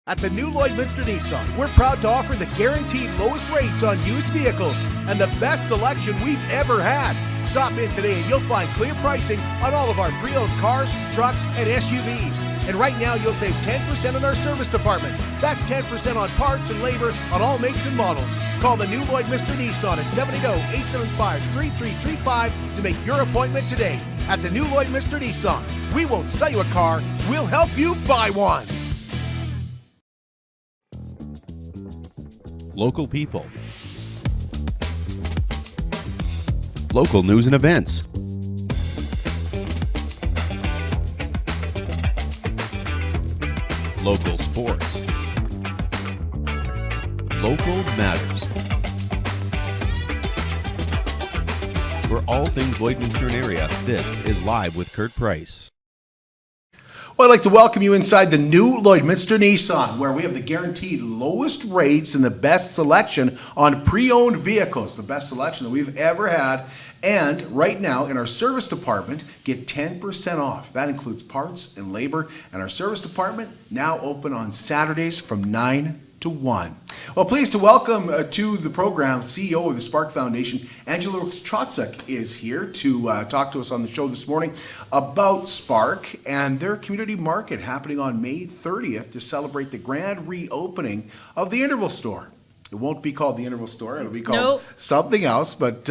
At the new Lloydminster Nissan, we're proud to offer the guaranteed lowest rates on used vehicles and the best selection we've ever had. Stop in today and you'll find clear pricing on all of our pre-owned cars, trucks, and SUVs. And right now, you'll save 10% on our service department. That's 10% on parts and labor on all makes and models. Call the new Lloydminster Nissan at 780-875-3335 to make your appointment today. At the new Lloydminster Nissan, we won't sell you a car, we'll help you buy one. Local people. Local news and events. Local sports. Local matters. For all things Lloydminster area, this is Live with Kurt Price. Well, I'd like to welcome you inside the new Lloydminster Nissan, where we have the guaranteed lowest rates and the best selection on pre-owned vehicles, the best selection that we've ever had. And right now, in our service department, get 10% off. That includes parts and labor. And our service department now open on Saturdays from 9 to 1. Well, pleased to welcome to the program CEO of the Spark Foundation, Angela Rooks-Trotzuk is here to talk to us on the show this morning about Spark and their community market happening on May 30th to celebrate the grand reopening of the Interval Store. It won't be called the Interval Store. It'll be called something else, but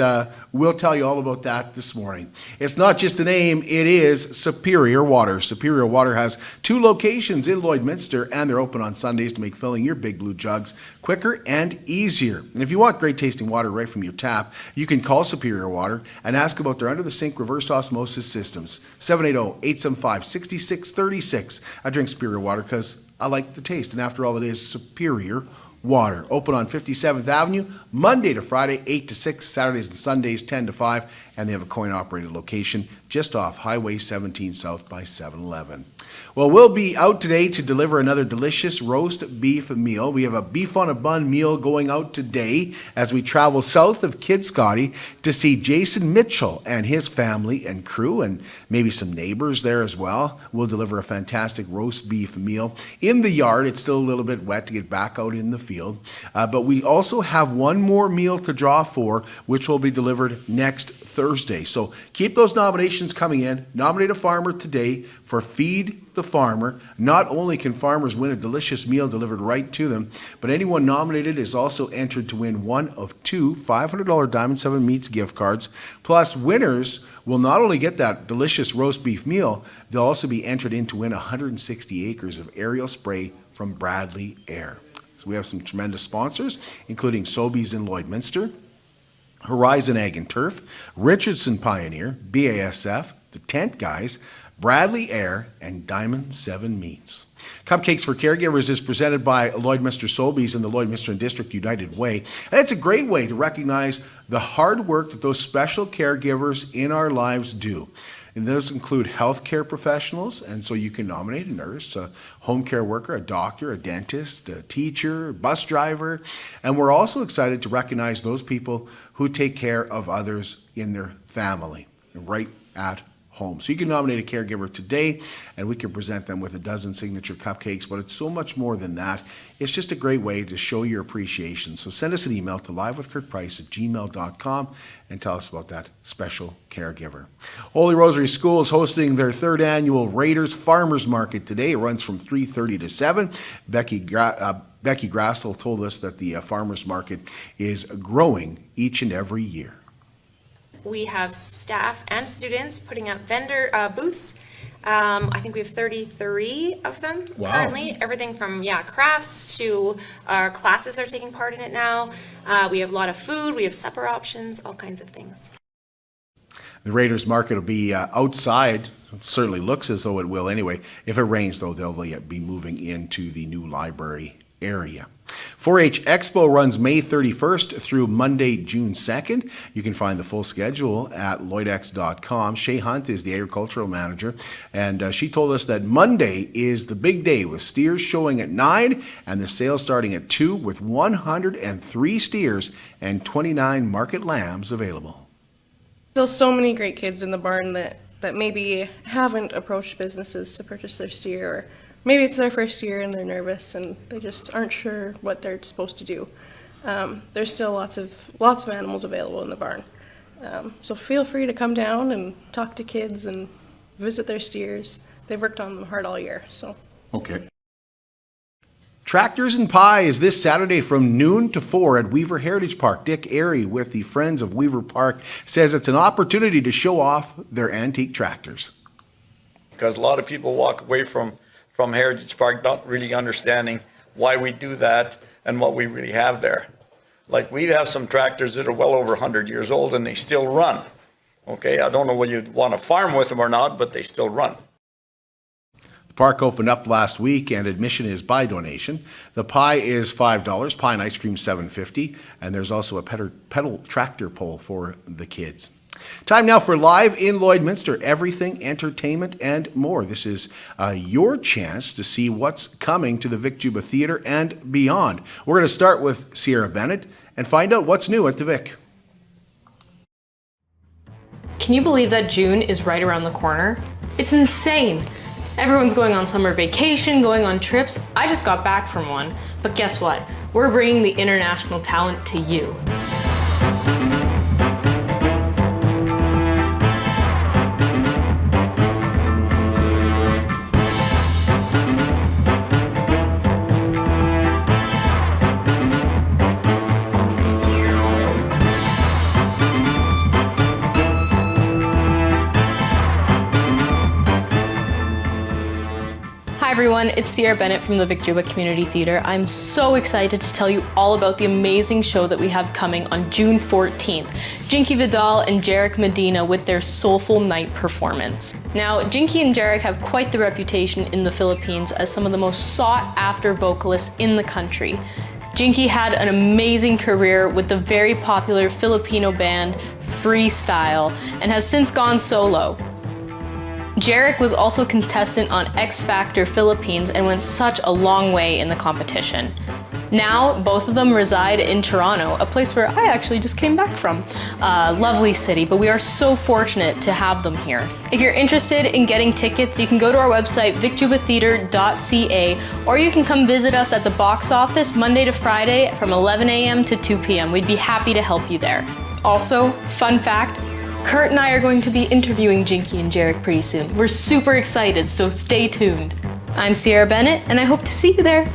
we'll tell you all about that this morning. It's not just a name, it is Superior Water. Superior Water has 2 locations in Lloydminster, and they're open on Sundays to make filling your big blue jugs quicker and easier. And if you want great tasting water right from your tap, you can call Superior Water and ask about their under-the-sink reverse osmosis systems. 780-875-6636. I drink Superior Water because I like the taste, and after all, it is Superior Water. Open on 57th Avenue, Monday to Friday, 8 to 6, Saturdays and Sundays, 10 to 5, and they have a coin-operated location just off Highway 17 South by 7-Eleven. Well, we'll be out today to deliver another delicious roast beef meal. We have a beef on a bun meal going out today as we travel south of Kid Scotty to see Jason Mitchell and his family and crew, and maybe some neighbors there as well. We'll deliver a fantastic roast beef meal in the yard. It's still a little bit wet to get back out in the field, but we also have one more meal to draw for, which will be delivered next Thursday. So keep those nominations coming in. Nominate a farmer today for Feed the Farmer. Not only can farmers win a delicious meal delivered right to them, but anyone nominated is also entered to win one of 2 $500 Diamond 7 Meats gift cards. Plus, winners will not only get that delicious roast beef meal, they'll also be entered in to win 160 acres of aerial spray from Bradley Air. So we have some tremendous sponsors, including Sobeys in Lloydminster, Horizon Ag and Turf, Richardson Pioneer, BASF, The Tent Guys, Bradley Air, and Diamond 7 Meats. Cupcakes for Caregivers is presented by Lloydminster Sobeys and the Lloydminster and District United Way. And it's a great way to recognize the hard work that those special caregivers in our lives do. And those include healthcare professionals, and so you can nominate a nurse, a home care worker, a doctor, a dentist, a teacher, a bus driver. And we're also excited to recognize those people who take care of others in their family, right at home. So you can nominate a caregiver today, and we can present them with a dozen signature cupcakes, but it's so much more than that. It's just a great way to show your appreciation. So send us an email to livewithkurtprice@gmail.com and tell us about that special caregiver. Holy Rosary School is hosting their 3rd annual Raiders Farmers Market today. It runs from 3:30 to 7. Becky Grassel told us that the farmers market is growing each and every year. We have staff and students putting up vendor booths. I think we have 33 of them currently. Everything from crafts to our classes are taking part in it now. We have a lot of food. We have supper options, all kinds of things. The Raiders Market will be outside. It certainly looks as though it will anyway. If it rains, though, they'll be moving into the new library area. 4-H Expo runs May 31st through Monday, June 2nd. You can find the full schedule at lloydex.com. Shay Hunt is the agricultural manager, and she told us that Monday is the big day with steers showing at 9 and the sale starting at 2 with 103 steers and 29 market lambs available. Still so many great kids in the barn that maybe haven't approached businesses to purchase their steer maybe it's their first year and they're nervous and they just aren't sure what they're supposed to do. There's still lots of animals available in the barn. So feel free to come down and talk to kids and visit their steers. They've worked on them hard all year, so. Okay. Tractors and Pie is this Saturday from noon to 4 at Weaver Heritage Park. Dick Airy with the Friends of Weaver Park says it's an opportunity to show off their antique tractors. Because a lot of people walk away from Heritage Park not really understanding why we do that and what we really have there. Like, we have some tractors that are well over 100 years old and they still run. Okay, I don't know whether you'd want to farm with them or not, but they still run. The park opened up last week and admission is by donation. The pie is $5, pie and ice cream $7.50, and there's also a pedal tractor pull for the kids. Time now for Live in Lloydminster, everything entertainment and more. This is your chance to see what's coming to the Vic Juba Theatre and beyond. We're going to start with Sierra Bennett and find out what's new at the Vic. Can you believe that June is right around the corner? It's insane. Everyone's going on summer vacation, going on trips. I just got back from one. But guess what? We're bringing the international talent to you. Hi everyone, it's Sierra Bennett from the Vic Juba Community Theatre. I'm so excited to tell you all about the amazing show that we have coming on June 14th. Jinky Vidal and Jarek Medina with their Soulful Night performance. Now, Jinky and Jarek have quite the reputation in the Philippines as some of the most sought after vocalists in the country. Jinky had an amazing career with the very popular Filipino band Freestyle and has since gone solo. Jarek was also a contestant on X Factor Philippines and went such a long way in the competition. Now, both of them reside in Toronto, a place where I actually just came back from. Lovely city, but we are so fortunate to have them here. If you're interested in getting tickets, you can go to our website, vicjubatheatre.ca, or you can come visit us at the box office Monday to Friday from 11 a.m. to 2 p.m. We'd be happy to help you there. Also, fun fact, Kurt and I are going to be interviewing Jinky and Jarek pretty soon. We're super excited, so stay tuned. I'm Sierra Bennett, and I hope to see you there.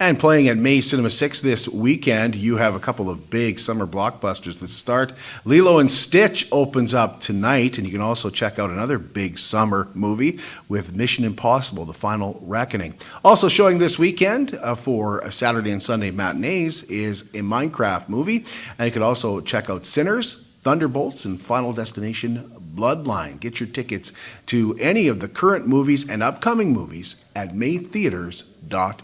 And playing at May Cinema 6 this weekend, you have a couple of big summer blockbusters that start. Lilo and Stitch opens up tonight, and you can also check out another big summer movie with Mission Impossible: The Final Reckoning. Also showing this weekend for Saturday and Sunday matinees is a Minecraft movie, and you can also check out Sinners, Thunderbolts, and Final Destination Bloodline. Get your tickets to any of the current movies and upcoming movies at maytheaters.com.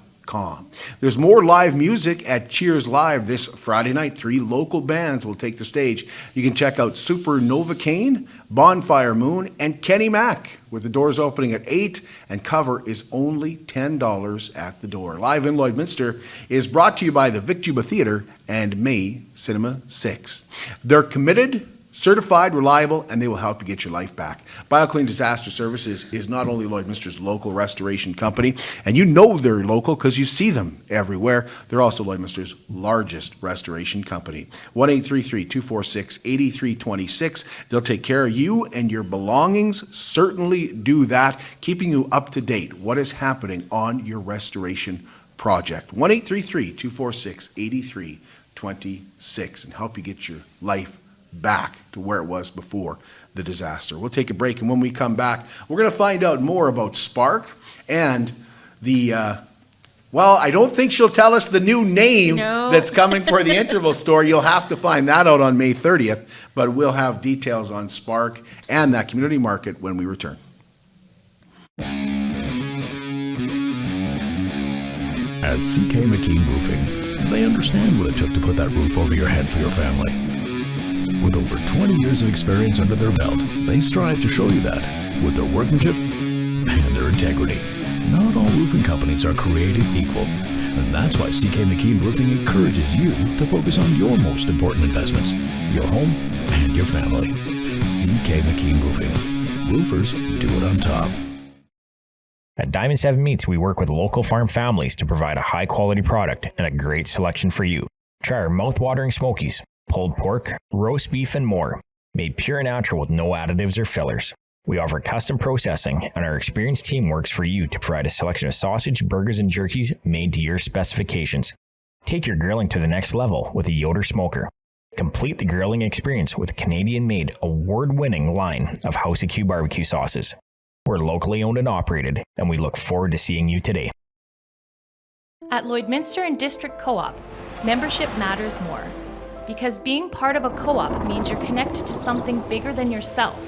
There's more live music at Cheers Live this Friday night. 3 local bands will take the stage. You can check out Supernova Kane, Bonfire Moon, and Kenny Mack, with the doors opening at 8 and cover is only $10 at the door. Live in Lloydminster is brought to you by the Vic Juba Theatre and May Cinema 6. They're committed, certified, reliable, and they will help you get your life back. BioClean Disaster Services is not only Lloydminster's local restoration company, and you know they're local because you see them everywhere. They're also Lloydminster's largest restoration company. 1-833-246-8326. They'll take care of you and your belongings. Certainly do that, keeping you up to date. What is happening on your restoration project? 1-833-246-8326 and help you get your life back to where it was before the disaster. We'll take a break, and when we come back, we're going to find out more about Spark and the, well, I don't think she'll tell us the new name that's coming for the interval store. You'll have to find that out on May 30th, but we'll have details on Spark and that community market when we return. At CK McKean Roofing, they understand what it took to put that roof over your head for your family. With over 20 years of experience under their belt, they strive to show you that with their workmanship and their integrity. Not all roofing companies are created equal, and that's why CK McKean Roofing encourages you to focus on your most important investments, your home and your family. CK McKean Roofing. roofers do it on top. At Diamond 7 Meats, we work with local farm families to provide a high-quality product and a great selection for you. Try our mouth-watering smokies, pulled pork, roast beef, and more, made pure and natural with no additives or fillers. We offer custom processing, and our experienced team works for you to provide a selection of sausage, burgers, and jerkies made to your specifications. Take your grilling to the next level with a Yoder smoker. Complete the grilling experience with a Canadian-made, award-winning line of House of Q barbecue sauces. We're locally owned and operated, and we look forward to seeing you today. At Lloydminster and District Co-op, membership matters more. Because being part of a co-op means you're connected to something bigger than yourself.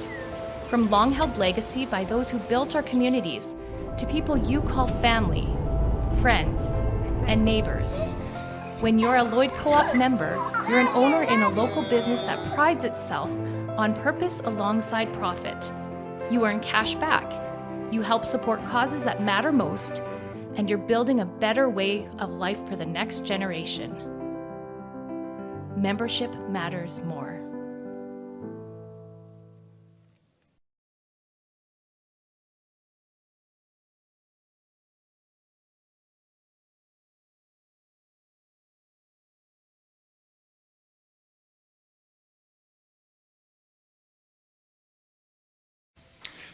From long-held legacy by those who built our communities, to people you call family, friends, and neighbors. When you're a Lloyd Co-op member, you're an owner in a local business that prides itself on purpose alongside profit. You earn cash back, you help support causes that matter most, and you're building a better way of life for the next generation. Membership matters more.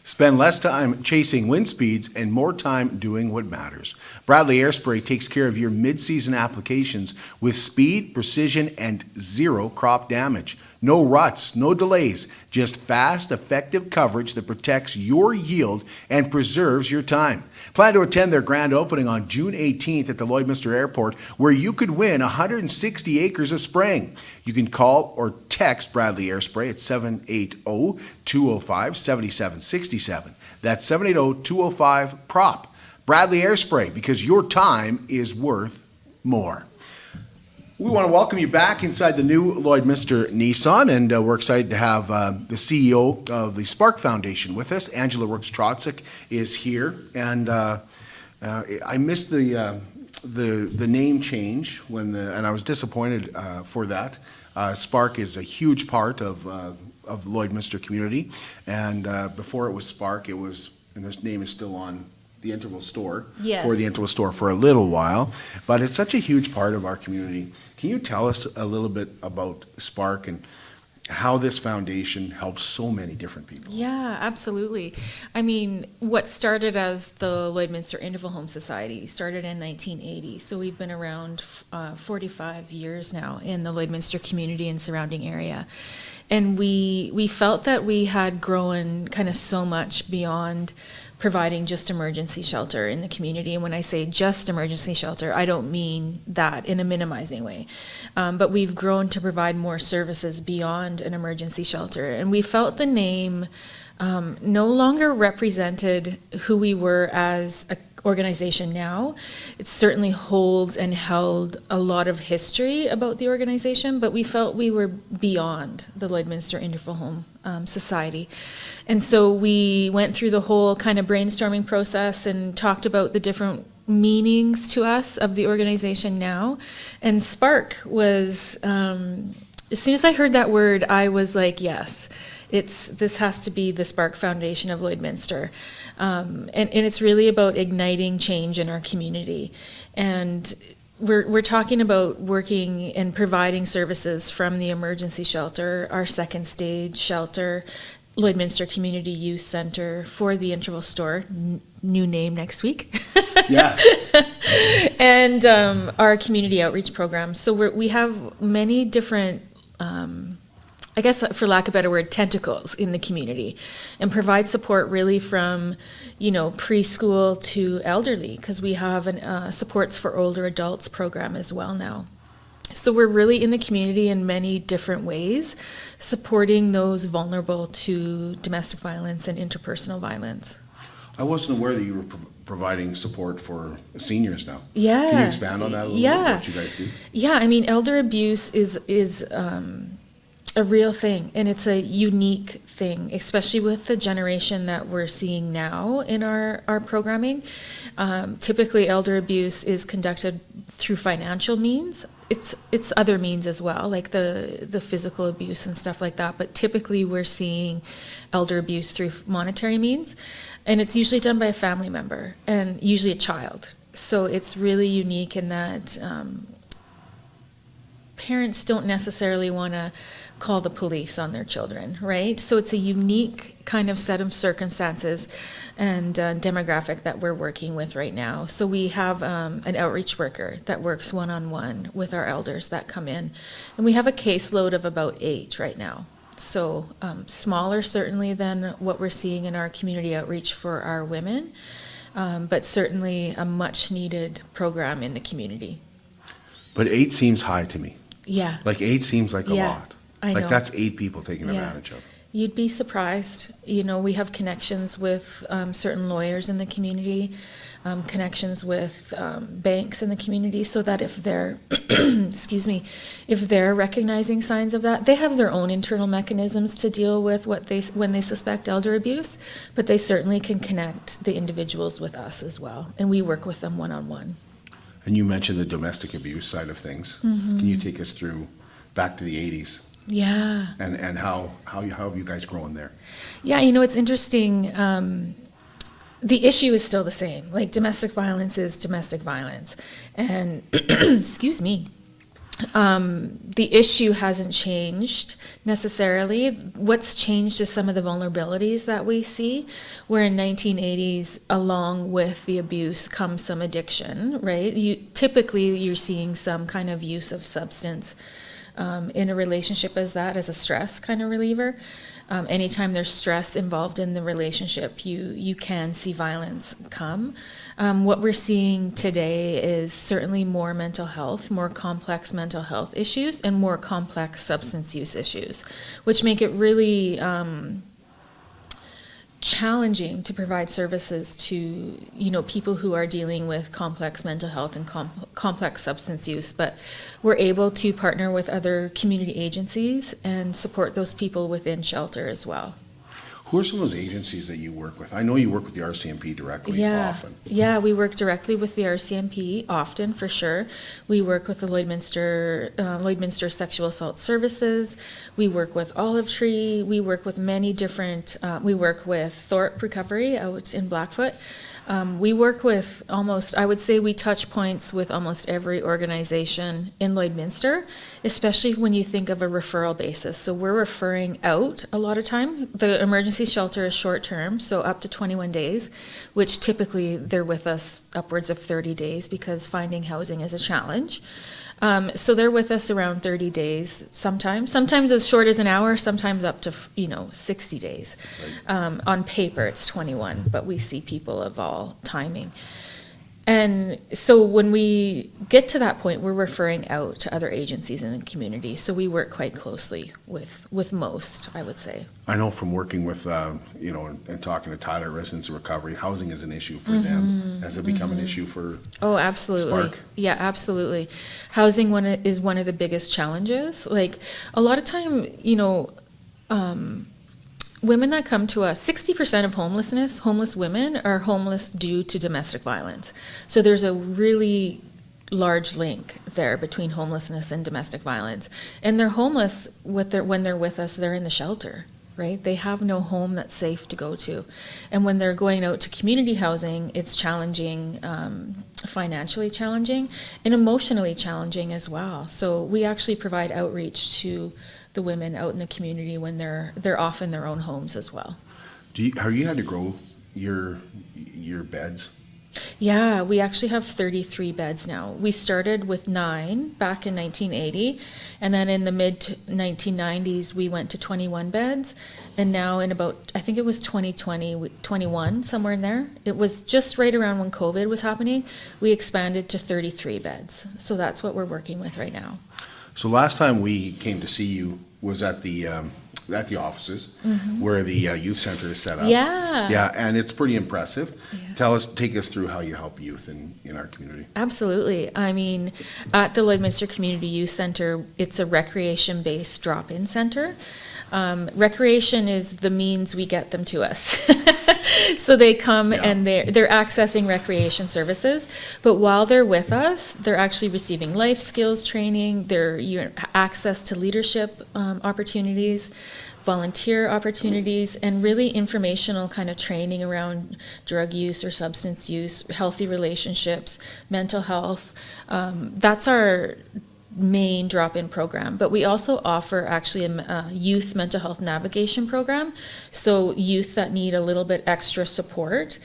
Spend less time chasing wind speeds and more time doing what matters. Bradley Airspray takes care of your mid-season applications with speed, precision, and zero crop damage. No ruts, no delays, just fast, effective coverage that protects your yield and preserves your time. Plan to attend their grand opening on June 18th at the Lloydminster Airport, where you could win 160 acres of spraying. You can call or text Bradley Airspray at 780-205-7767. That's 780-205-PROP. Bradley Airspray, because your time is worth more. We want to welcome you back inside the new Lloydminster Nissan, and we're excited to have the CEO of the Spark Foundation with us. Angela Rooks-Trotzuk is here, and I missed the name change and I was disappointed for that. Spark is a huge part of the Lloydminster community, and before it was Spark, and this name is still on the Interval Store, Yes. for the Interval Store for a little while, but it's such a huge part of our community. Can you tell us a little bit about Spark and how this foundation helps so many different people? Yeah, absolutely. I mean, what started as the Lloydminster Interval Home Society started in 1980. So we've been around 45 years now in the Lloydminster community and surrounding area. And we felt that we had grown kind of so much beyond providing just emergency shelter in the community. And when I say just emergency shelter, I don't mean that in a minimizing way. But we've grown to provide more services beyond an emergency shelter. And we felt the name no longer represented who we were as an organization now. It certainly holds and held a lot of history about the organization, but we felt we were beyond the Lloydminster Interval Home Society. And so we went through the whole kind of brainstorming process and talked about the different meanings to us of the organization now. And Spark was, as soon as I heard that word, I was like, yes, this has to be the Spark Foundation of Lloydminster. And it's really about igniting change in our community. And we're talking about working and providing services from the emergency shelter, our second stage shelter, Lloydminster Community Youth Center, for the Interval Store, new name next week. Yeah. And our community outreach program. So we have many different, I guess for lack of a better word, tentacles in the community, and provide support really from, preschool to elderly, because we have an supports for older adults program as well now. So we're really in the community in many different ways, supporting those vulnerable to domestic violence and interpersonal violence. I wasn't aware that you were providing support for seniors now. Yeah. Can you expand on that a little bit, what you guys do? Yeah, I mean, elder abuse is a real thing, and it's a unique thing, especially with the generation that we're seeing now in our programming. Typically, elder abuse is conducted through financial means, it's other means as well, like the physical abuse and stuff like that. But typically we're seeing elder abuse through monetary means, and it's usually done by a family member and usually a child. So it's really unique in that parents don't necessarily want to call the police on their children, right? So it's a unique kind of set of circumstances and demographic that we're working with right now. So we have an outreach worker that works one-on-one with our elders that come in, and we have a caseload of about 8 right now. So smaller certainly than what we're seeing in our community outreach for our women, but certainly a much needed program in the community. But 8 seems high to me. Yeah. Like 8 seems like a Yeah, lot. I Like know. that's 8 people taking Yeah. advantage of. You'd be surprised. You know, we have connections with certain lawyers in the community, connections with banks in the community, so that if they're, excuse me, if they're recognizing signs of that, they have their own internal mechanisms to deal with when they suspect elder abuse, but they certainly can connect the individuals with us as well, and we work with them one-on-one. And you mentioned the domestic abuse side of things. Mm-hmm. Can you take us through back to the 80s Yeah. and how have you guys grown there? Yeah, you know, it's interesting. The issue is still the same. Like, domestic violence is domestic violence. And, excuse me, the issue hasn't changed necessarily. What's changed is some of the vulnerabilities that we see, where in 1980s, along with the abuse comes some addiction, right? Typically, you're seeing some kind of use of substance in a relationship as a stress kind of reliever. Anytime there's stress involved in the relationship, you can see violence come. What we're seeing today is certainly more mental health, more complex mental health issues, and more complex substance use issues, which make it really challenging to provide services to, you know, people who are dealing with complex mental health and complex substance use. But we're able to partner with other community agencies and support those people within shelter as well. Who are some of those agencies that you work with? I know you work with the RCMP directly often. Yeah, we work directly with the RCMP often, for sure. We work with the Lloydminster Sexual Assault Services. We work with Olive Tree. We work with many different, we work with Thorpe Recovery out in Blackfoot. We work with I would say we touch points with almost every organization in Lloydminster, especially when you think of a referral basis. So we're referring out a lot of time. The emergency shelter is short term, so up to 21 days, which typically they're with us upwards of 30 days because finding housing is a challenge. So they're with us around 30 days sometimes as short as an hour, sometimes up to 60 days. Right. On paper it's 21, but we see people of all timing. And so when we get to that point, we're referring out to other agencies in the community. So we work quite closely with most, I would say. I know from working with, and talking to Tyler Residents of Recovery, housing is an issue for them. Has it become an issue for Oh, absolutely. Spark? Yeah, absolutely. Housing is one of the biggest challenges. Like, a lot of time, women that come to us, 60% of homeless women are homeless due to domestic violence. So there's a really large link there between homelessness and domestic violence. And they're homeless when they're with us, they're in the shelter, right? They have no home that's safe to go to. And when they're going out to community housing, it's challenging, financially challenging, and emotionally challenging as well. So we actually provide outreach to the women out in the community when they're off in their own homes as well. Have you had to grow your beds? Yeah, we actually have 33 beds now. We started with 9 back in 1980, and then in the mid 1990s we went to 21 beds, and now in about, I think it was 2020, 21, somewhere in there. It was just right around when COVID was happening. We expanded to 33 beds. So that's what we're working with right now. So last time we came to see you was at the offices where the youth center is set up. Yeah. Yeah, and it's pretty impressive. Yeah. Take us through how you help youth in our community. Absolutely. I mean, at the Lloydminster Community Youth Center, it's a recreation-based drop-in center. Recreation is the means we get them to us. So they come and they're accessing recreation services, but while they're with us, they're actually receiving life skills training, access to leadership opportunities, volunteer opportunities, and really informational kind of training around drug use or substance use, healthy relationships, mental health. That's our main drop-in program, but we also offer actually a youth mental health navigation program. So youth that need a little bit extra support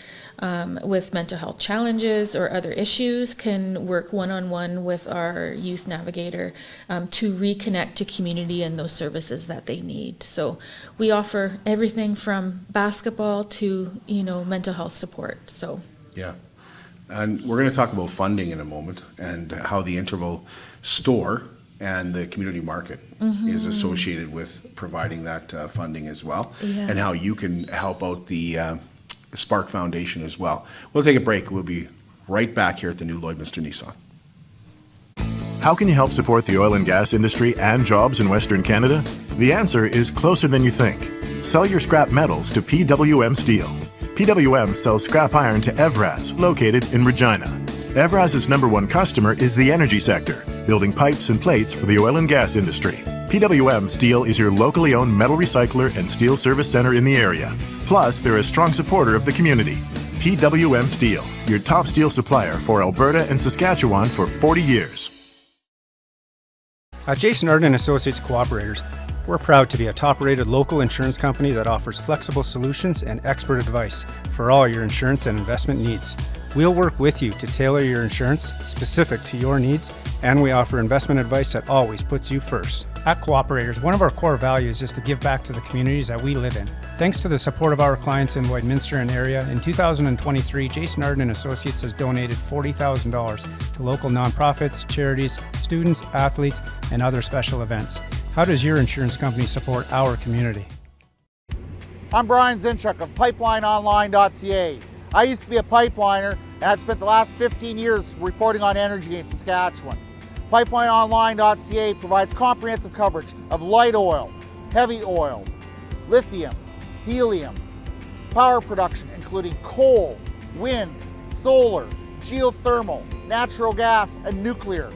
with mental health challenges or other issues can work one-on-one with our youth navigator to reconnect to community and those services that they need. So we offer everything from basketball to, mental health support. So Yeah. And we're going to talk about funding in a moment and how the Interval store and the community market is associated with providing that funding as well, and how you can help out the Spark Foundation as well. We'll take a break. We'll be right back here at the new Lloydminster Nissan. How can you help support the oil and gas industry and jobs in Western Canada? The answer is closer than you think. Sell your scrap metals to PWM Steel. PWM sells scrap iron to Evraz, located in Regina. Evraz's #1 customer is the energy sector, building pipes and plates for the oil and gas industry. PWM Steel is your locally owned metal recycler and steel service center in the area. Plus, they're a strong supporter of the community. PWM Steel, your top steel supplier for Alberta and Saskatchewan for 40 years. At Jason Arden Associates Cooperators, we're proud to be a top-rated local insurance company that offers flexible solutions and expert advice for all your insurance and investment needs. We'll work with you to tailor your insurance specific to your needs, and we offer investment advice that always puts you first. At Cooperators, one of our core values is to give back to the communities that we live in. Thanks to the support of our clients in Lloydminster and area, in 2023, Jason Arden Associates has donated $40,000 to local nonprofits, charities, students, athletes, and other special events. How does your insurance company support our community? I'm Brian Zinchuk of PipelineOnline.ca. I used to be a pipeliner, and I've spent the last 15 years reporting on energy in Saskatchewan. PipelineOnline.ca provides comprehensive coverage of light oil, heavy oil, lithium, helium, power production including coal, wind, solar, geothermal, natural gas, and nuclear.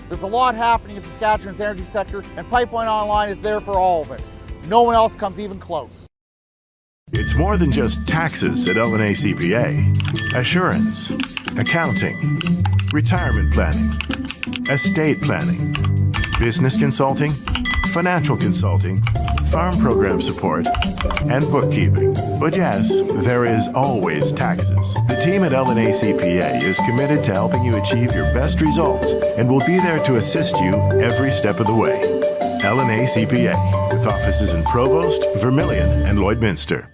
There's a lot happening in Saskatchewan's energy sector, and Pipeline Online is there for all of it. No one else comes even close. It's more than just taxes at LNA CPA. Assurance, accounting, retirement planning, estate planning, business consulting, financial consulting, farm program support, and bookkeeping. But yes, there is always taxes. The team at LNA CPA is committed to helping you achieve your best results and will be there to assist you every step of the way. LNA CPA, with offices in Provost, Vermilion, and Lloydminster.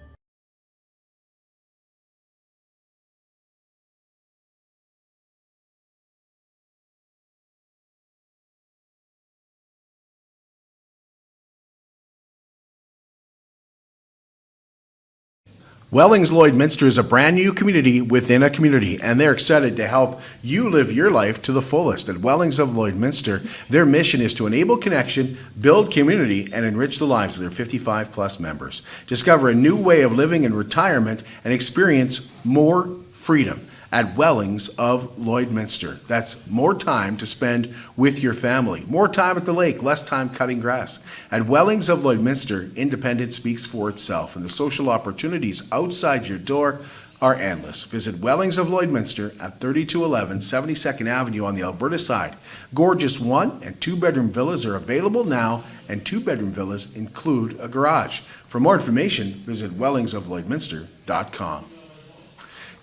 Wellings Lloydminster is a brand new community within a community, and they're excited to help you live your life to the fullest. At Wellings of Lloydminster, their mission is to enable connection, build community, and enrich the lives of their 55-plus members. Discover a new way of living in retirement and experience more freedom at Wellings of Lloydminster. That's more time to spend with your family, more time at the lake, less time cutting grass. At Wellings of Lloydminster, independence speaks for itself, and the social opportunities outside your door are endless. Visit Wellings of Lloydminster at 3211 72nd Avenue on the Alberta side. Gorgeous 1- and 2-bedroom villas are available now, and 2-bedroom villas include a garage. For more information, visit wellingsoflloydminster.com.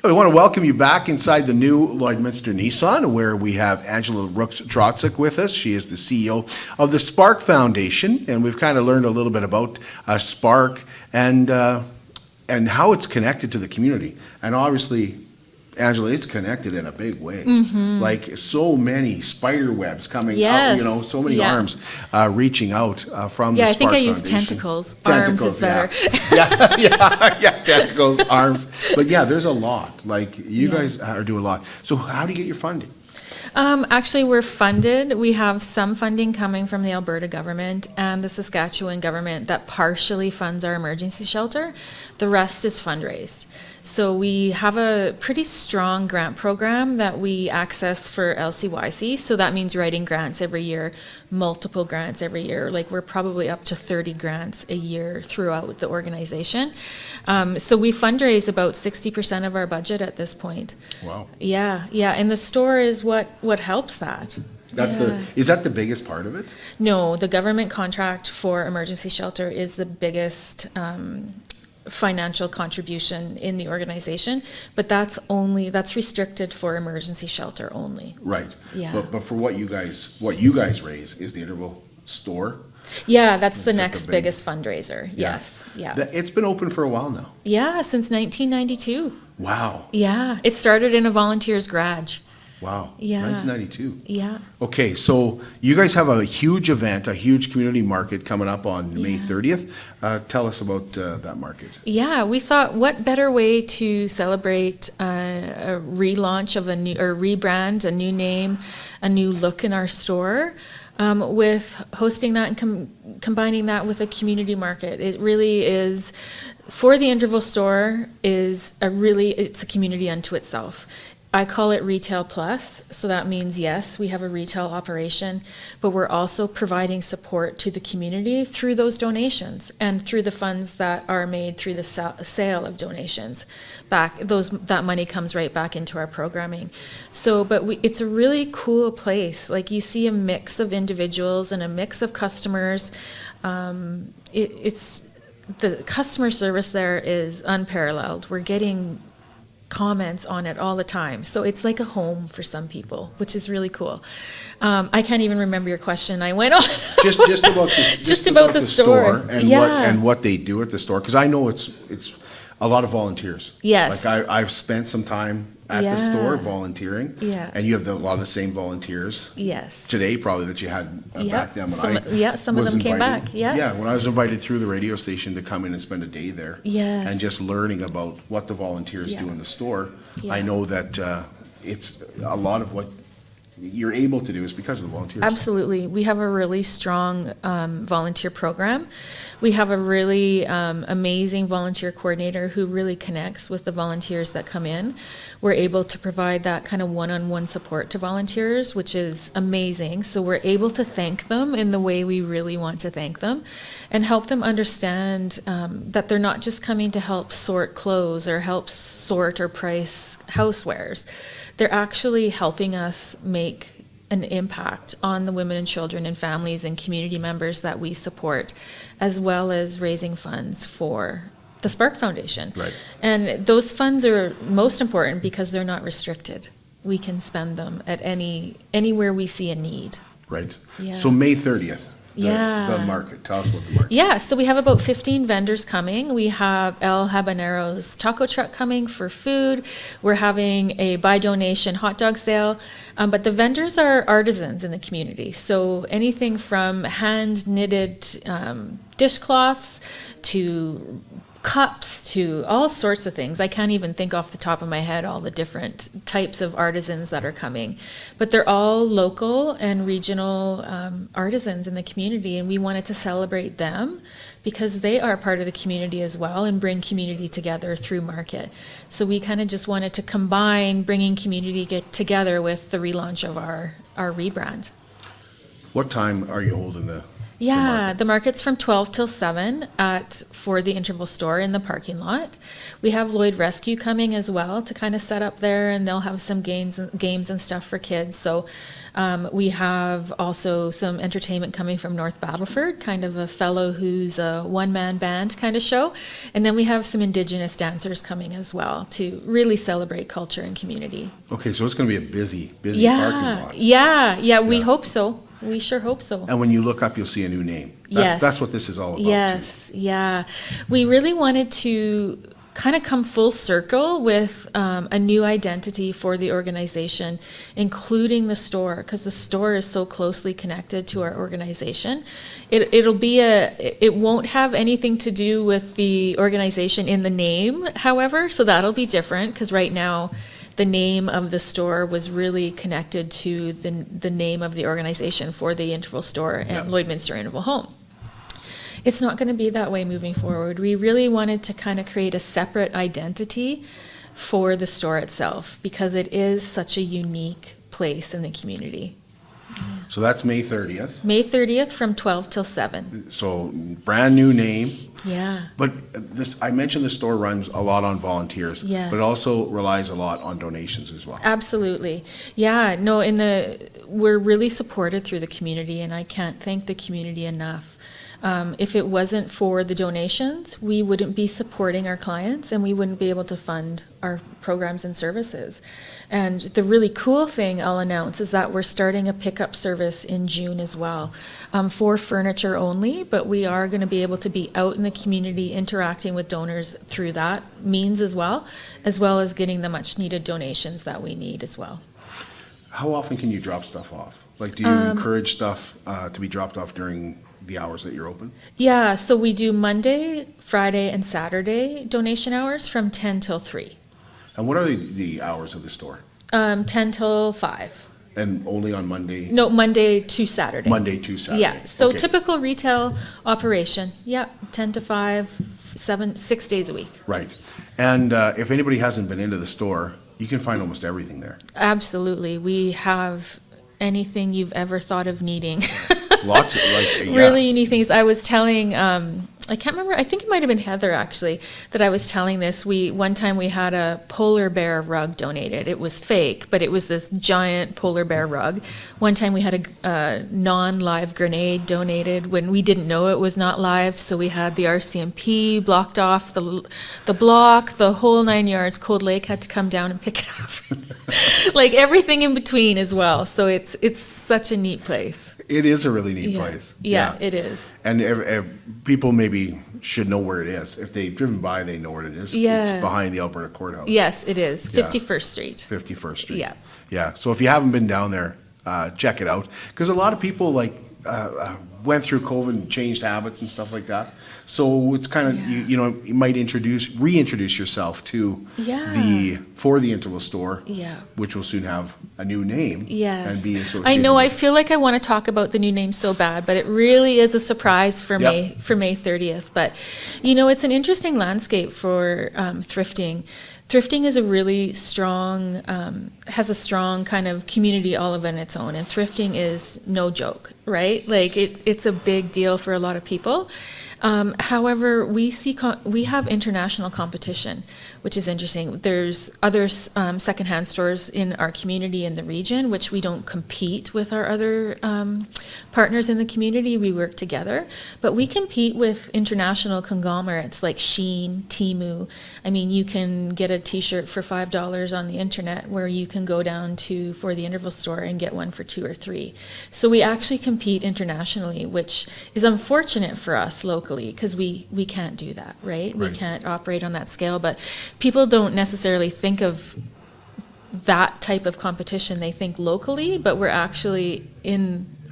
We want to welcome you back inside the new Lloydminster Nissan, where we have Angela Rooks-Trotzuk with us. She is the CEO of the Spark Foundation, and we've kind of learned a little bit about Spark and how it's connected to the community. And obviously, Angela, it's connected in a big way. Like so many spider webs coming out, so many arms reaching out from the Spark Foundation. I think I use tentacles. Arms is better. Yeah, tentacles, arms. But yeah, there's a lot. Like you guys are doing a lot. So how do you get your funding? Actually, we're funded. We have some funding coming from the Alberta government and the Saskatchewan government that partially funds our emergency shelter. The rest is fundraised. So we have a pretty strong grant program that we access for LCYC. So that means writing grants every year, multiple grants every year. Like we're probably up to 30 grants a year throughout the organization. So we fundraise about 60% of our budget at this point. Wow. Yeah. And the store is what helps that. Is that the biggest part of it? No, the government contract for emergency shelter is the biggest financial contribution in the organization, but that's restricted for emergency shelter only. Right. Yeah. But for what you guys raise is the interval store. Yeah, that's the It's like next a big- biggest fundraiser. Yes. Yeah. It's been open for a while now. Yeah, since 1992. Wow. Yeah, it started in a volunteer's garage. Wow. Yeah. 1992. Yeah. Okay, so you guys have a huge event, a huge community market coming up on May 30th. Tell us about that market. Yeah, we thought what better way to celebrate a relaunch of a new, or rebrand, a new name, a new look in our store, with hosting that and combining that with a community market. It really is, for the Interval store, it's a community unto itself. I call it Retail Plus, so that means, yes, we have a retail operation, but we're also providing support to the community through those donations and through the funds that are made through the sale of donations. That money comes right back into our programming. So, but it's a really cool place. Like you see a mix of individuals and a mix of customers. It's the customer service there is unparalleled. We're getting comments on it all the time. So it's like a home for some people, which is really cool. I can't even remember your question. I went on. just about the store and what they do at the store, because I know it's a lot of volunteers. Yes. Like I've spent some time at the store volunteering. Yeah. And you have a lot of the same volunteers. Yes. Today probably that you had back then. Some of them came back. Yeah. Yeah, when I was invited through the radio station to come in and spend a day there. Yes. And just learning about what the volunteers do in the store. Yeah. I know that it's a lot of what you're able to do is because of the volunteers. Absolutely. We have a really strong volunteer program. We have a really amazing volunteer coordinator who really connects with the volunteers that come in. We're able to provide that kind of one-on-one support to volunteers, which is amazing. So we're able to thank them in the way we really want to thank them and help them understand that they're not just coming to help sort clothes or help sort or price housewares. They're actually helping us make an impact on the women and children and families and community members that we support, as well as raising funds for the Spark Foundation. Right. And those funds are most important because they're not restricted. We can spend them at anywhere we see a need. Right. Yeah. So May 30th. Yeah. The market. Tell us about the market. Yeah, so we have about 15 vendors coming. We have El Habanero's taco truck coming for food. We're having a buy donation hot dog sale. But the vendors are artisans in the community. So anything from hand knitted dishcloths to cups to all sorts of things. I can't even think off the top of my head all the different types of artisans that are coming, but they're all local and regional artisans in the community, and we wanted to celebrate them because they are part of the community as well and bring community together through market. So we kind of just wanted to combine bringing community together with the relaunch of our rebrand. What time are you holding the Yeah, the market's from 12 till 7 for the Interval store in the parking lot. We have Lloyd Rescue coming as well to kind of set up there, and they'll have some games and stuff for kids. So we have also some entertainment coming from North Battleford, kind of a fellow who's a one-man band kind of show. And then we have some Indigenous dancers coming as well to really celebrate culture and community. Okay, so it's going to be a busy parking lot. Yeah, we hope so. We sure hope so. And when you look up, you'll see a new name. That's what this is all about. Yes, yeah. We really wanted to kind of come full circle with a new identity for the organization, including the store, because the store is so closely connected to our organization. It won't have anything to do with the organization in the name, however, so that'll be different, because right now the name of the store was really connected to the name of the organization for the Interval store and Lloydminster Interval Home. It's not going to be that way moving forward. We really wanted to kind of create a separate identity for the store itself because it is such a unique place in the community. So that's May 30th. May 30th from 12 till 7. So brand new name. Yeah. But I mentioned the store runs a lot on volunteers. Yes. But it also relies a lot on donations as well. Absolutely. Yeah, no, we're really supported through the community, and I can't thank the community enough. If it wasn't for the donations, we wouldn't be supporting our clients and we wouldn't be able to fund our programs and services. And the really cool thing I'll announce is that we're starting a pickup service in June as well, for furniture only, but we are going to be able to be out in the community interacting with donors through that means as well as getting the much needed donations that we need as well. How often can you drop stuff off? Like, do you encourage stuff to be dropped off during the hours that you're open? Yeah, so we do Monday, Friday, and Saturday donation hours from 10 till 3. And what are the hours of the store? 10 till 5. And only on Monday? No, Monday to Saturday. Monday to Saturday. Yeah, so Okay. typical retail operation. Yeah, 10 to 5, 6 days a week. Right. And if anybody hasn't been into the store, you can find almost everything there. Absolutely. We have anything you've ever thought of needing. Lots of, Really unique things. I was telling, I can't remember, I think it might have been Heather actually, that I was telling this. One time we had a polar bear rug donated. It was fake, but it was this giant polar bear rug. One time we had a non-live grenade donated when we didn't know it was not live, so we had the RCMP blocked off the block, the whole 9 yards. Cold Lake had to come down and pick it up. Like everything in between as well. So it's such a neat place. It is a really neat place. Yeah, it is. And people maybe should know where it is. If they've driven by, they know where it is. Yeah. It's behind the Alberta Courthouse. Yes, it is. Yeah. 51st Street. 51st Street. Yeah. Yeah. So if you haven't been down there, check it out. Because a lot of people went through COVID and changed habits and stuff like that. So it's kind of, you might reintroduce yourself to for the Interval store, which will soon have a new name and be associated. I know, I feel like I want to talk about the new name so bad, but it really is a surprise for May 30th. But, it's an interesting landscape for thrifting. Thrifting is a really strong, has a strong kind of community all of its own, and thrifting is no joke, right? Like it's a big deal for a lot of people. However, we have international competition, which is interesting. There's other secondhand stores in our community in the region, which we don't compete with our other partners in the community. We work together, but we compete with international conglomerates like Shein, Temu. I mean, you can get a T-shirt for $5 on the internet, where you can go down for the Interval store and get one for $2 or $3. So we actually compete internationally, which is unfortunate for us locally, because we can't do that, right? We can't operate on that scale, but people don't necessarily think of that type of competition. They think locally, but we're actually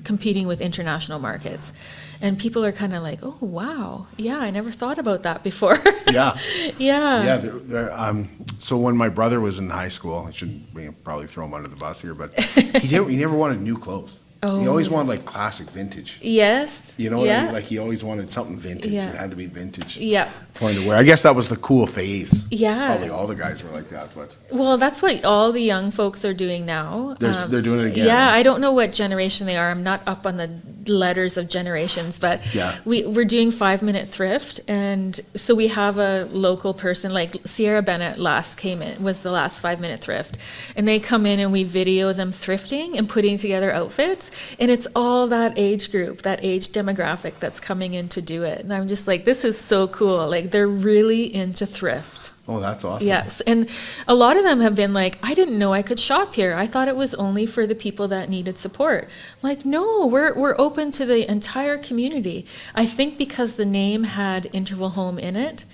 competing with international markets. And people are kind of like, oh, wow. Yeah, I never thought about that before. Yeah. Yeah. Yeah. So when my brother was in high school, I should probably throw him under the bus here, but he never wanted new clothes. Oh. He always wanted classic vintage. Yes. You know what I mean? Like he always wanted something vintage. Yeah. It had to be vintage. Yeah. Point to wear. I guess that was the cool phase. Yeah. Probably all the guys were like that, but. Well, that's what all the young folks are doing now. They're doing it again. Yeah, I don't know what generation they are. I'm not up on the letters of generations, but we're doing 5-minute thrift, and so we have a local person like Sierra Bennett was the last 5-minute thrift, and they come in and we video them thrifting and putting together outfits, and it's all that age group, that age demographic that's coming in to do it, and I'm just like, this is so cool. Like they're really into thrift. Oh, that's awesome. Yes, and a lot of them have been like, I didn't know I could shop here. I thought it was only for the people that needed support. I'm like, no, we're open to the entire community. I think because the name had Interval Home in it,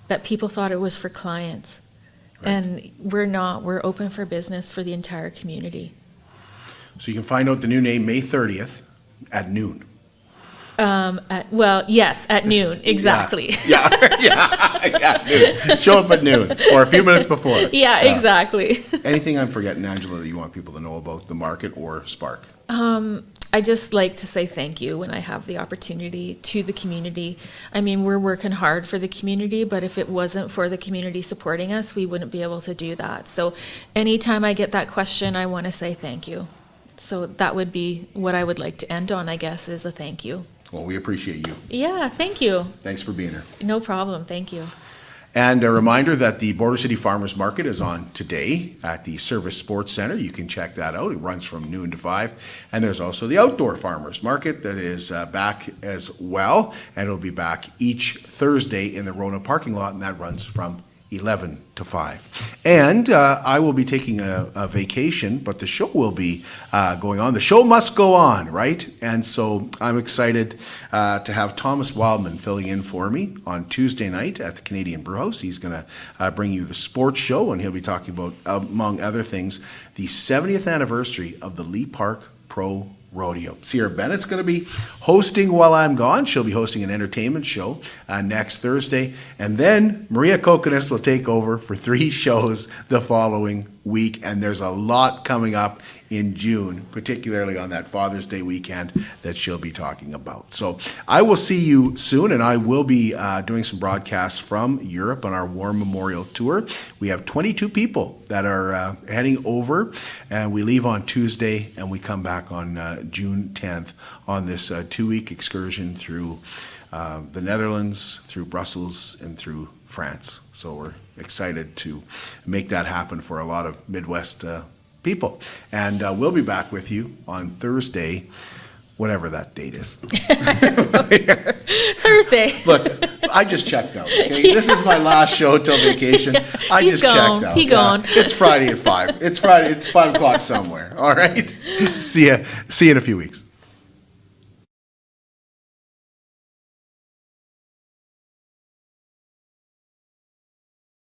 that people thought it was for clients. Right. And we're not. We're open for business for the entire community. So you can find out the new name May 30th at noon. Yes, at noon, exactly. Yeah, noon. Show up at noon or a few minutes before. Yeah, exactly. Anything I'm forgetting, Angela, that you want people to know about the market or Spark? I just like to say thank you when I have the opportunity to the community. I mean, we're working hard for the community, but if it wasn't for the community supporting us, we wouldn't be able to do that. So anytime I get that question, I want to say thank you. So that would be what I would like to end on, I guess, is a thank you. Well, we appreciate you. Yeah, thank you. Thanks for being here. No problem. Thank you. And a reminder that the Border City Farmers Market is on today at the Service Sports Center. You can check that out. It runs from noon to 5. And there's also the Outdoor Farmers Market that is back as well. And it'll be back each Thursday in the Rona parking lot, and that runs from 11 to 5. And I will be taking a vacation, but the show will be going on. The show must go on, right? And so I'm excited to have Thomas Wildman filling in for me on Tuesday night at the Canadian Brewhouse. He's going to bring you the sports show, and he'll be talking about, among other things, the 70th anniversary of the Lee Park Pro Rodeo. Sierra Bennett's going to be hosting while I'm gone. She'll be hosting an entertainment show next Thursday. And then Maria Kokonis will take over for 3 shows the following week. And there's a lot coming up in June, particularly on that Father's Day weekend that she'll be talking about. So I will see you soon, and I will be doing some broadcasts from Europe on our War Memorial Tour. We have 22 people that are heading over, and we leave on Tuesday, and we come back on June 10th on this 2-week excursion through the Netherlands, through Brussels, and through France. So we're excited to make that happen for a lot of Midwest people. And we'll be back with you on Thursday, whatever that date is. Thursday. Look, I just checked out. Okay? This is my last show till vacation. He's just gone. checked out. He's gone. It's Friday at 5. It's Friday. It's 5 o'clock somewhere. All right. See you in a few weeks.